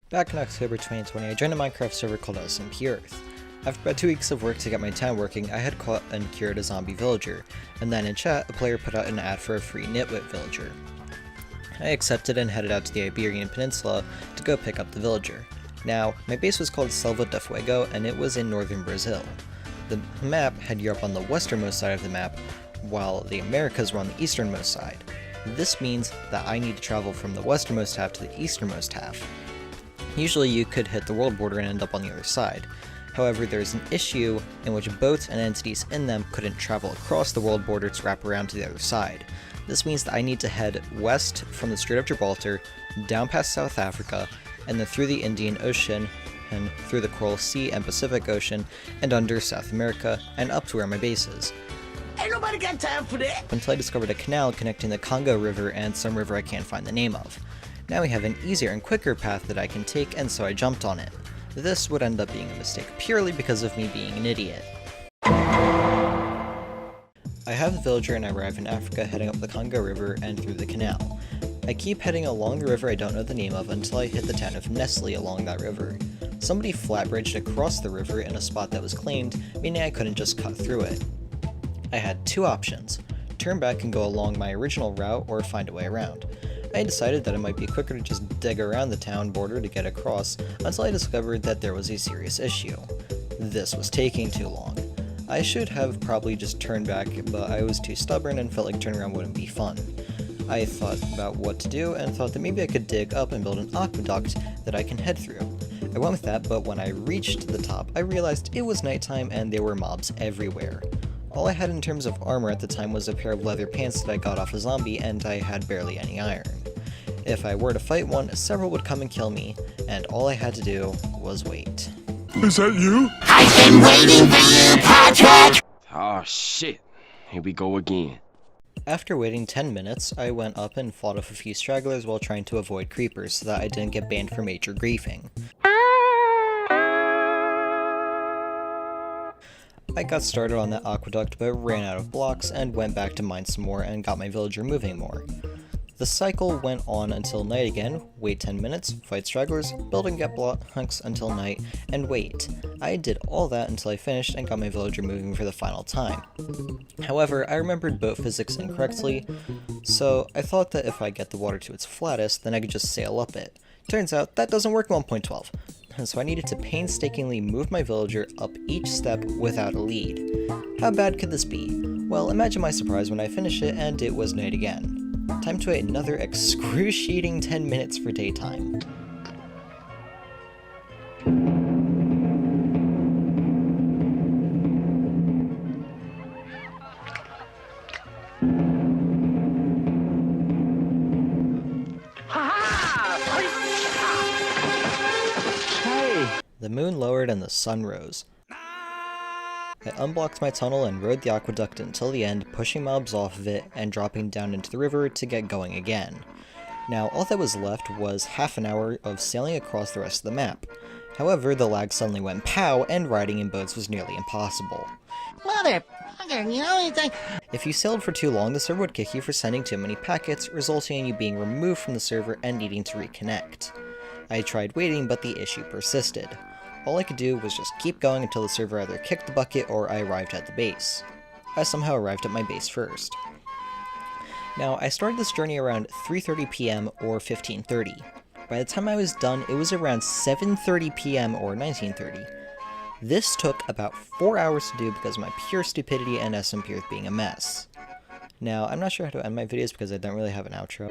Back in October 2020, I joined a Minecraft server called SMPEarth. After about 2 weeks of work to get my town working, I had caught and cured a zombie villager, and then in chat, a player put out an ad for a free nitwit villager. I accepted and headed out to the Iberian Peninsula to go pick up the villager. Now, my base was called Selva de Fuego, and it was in northern Brazil. The map had Europe on the westernmost side of the map, while the Americas were on the easternmost side. This means that I need to travel from the westernmost half to the easternmost half. Usually you could hit the world border and end up on the other side. However, there's an issue in which boats and entities in them couldn't travel across the world border to wrap around to the other side. This means that I need to head west from the Strait of Gibraltar, down past South Africa, and then through the Indian Ocean, and through the Coral Sea and Pacific Ocean, and under South America, and up to where my base is. Ain't nobody got time for that! Until I discovered a canal connecting the Congo River and some river I can't find the name of. Now we have an easier and quicker path that I can take, and so I jumped on it. This would end up being a mistake purely because of me being an idiot. I have the villager and I arrive in Africa heading up the Congo River and through the canal. I keep heading along the river I don't know the name of until I hit the town of Nestle along that river. Somebody flat-bridged across the river in a spot that was claimed, meaning I couldn't just cut through it. I had two options: turn back and go along my original route or find a way around. I decided that it might be quicker to just dig around the town border to get across until I discovered that there was a serious issue. This was taking too long. I should have probably just turned back, but I was too stubborn and felt like turning around wouldn't be fun. I thought about what to do and thought that maybe I could dig up and build an aqueduct that I can head through. I went with that, but when I reached the top, I realized it was nighttime and there were mobs everywhere. All I had in terms of armor at the time was a pair of leather pants that I got off a zombie, and I had barely any iron. If I were to fight one, several would come and kill me, and all I had to do was wait. Is that you? I've been waiting for you, Patrick! Oh shit, here we go again. After waiting 10 minutes, I went up and fought off a few stragglers while trying to avoid creepers so that I didn't get banned for major griefing. I got started on that aqueduct but ran out of blocks and went back to mine some more and got my villager moving more. The cycle went on until night again, wait 10 minutes, fight stragglers, build and get blocks until night, and wait. I did all that until I finished and got my villager moving for the final time. However, I remembered boat physics incorrectly, so I thought that if I get the water to its flattest, then I could just sail up it. Turns out that doesn't work in 1.12. So I needed to painstakingly move my villager up each step without a lead. How bad could this be? Well, imagine my surprise when I finished it and it was night again. Time to wait another excruciating 10 minutes for daytime. The moon lowered and the sun rose. I unblocked my tunnel and rode the aqueduct until the end, pushing mobs off of it and dropping down into the river to get going again. Now, all that was left was half an hour of sailing across the rest of the map. However, the lag suddenly went pow, and riding in boats was nearly impossible. Motherfucker, you know anything? If you sailed for too long, the server would kick you for sending too many packets, resulting in you being removed from the server and needing to reconnect. I tried waiting, but the issue persisted. All I could do was just keep going until the server either kicked the bucket or I arrived at the base. I somehow arrived at my base first. Now, I started this journey around 3:30 PM or 15:30. By the time I was done, it was around 7:30 PM or 19:30. This took about 4 hours to do because of my pure stupidity and SMPEarth being a mess. Now, I'm not sure how to end my videos because I don't really have an outro.